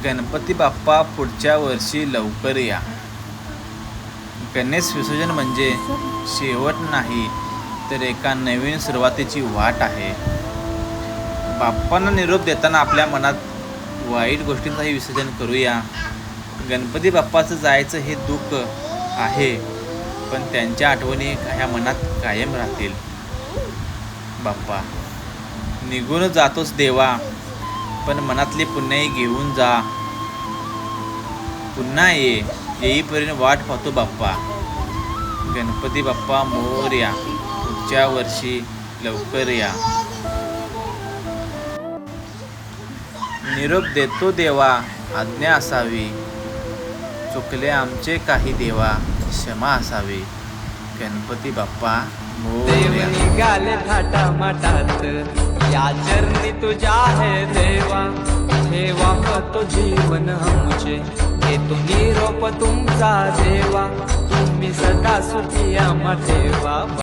गणपती बाप्पा पुढच्या वर्षी लवकर या. गणेश विसर्जन म्हणजे शेवट नाही तर एका नवीन सुरुवातीची वाट आहे. बाप्पांना निरोप देताना आपल्या मनात वाईट गोष्टींचंही विसर्जन करूया. गणपती बाप्पाचं जायचं हे दुःख आहे, पण त्यांच्या आठवणी ह्या मनात कायम राहतील. बाप्पा निघून जातोस देवा, पण मनातली पुण्याही घेऊन जा. पुन्हा येईपर्यंत वाट पाहतो बाप्पा. गणपती बाप्पा मोरया, पुढच्या वर्षी लवकर या. निरोप देतो देवा, आज्ञा असावी. चुकले आमचे काही देवा, क्षमा असावी. गणपती बाप्पा मोरया. निघाले थाटा माटात, या चरणी तुझ्या है देवा. ठेवा तो जीवन आमचे, घेतो निरोप तुमचा देवा. तुम्ही सदा सुखी आम्हा ठेवा.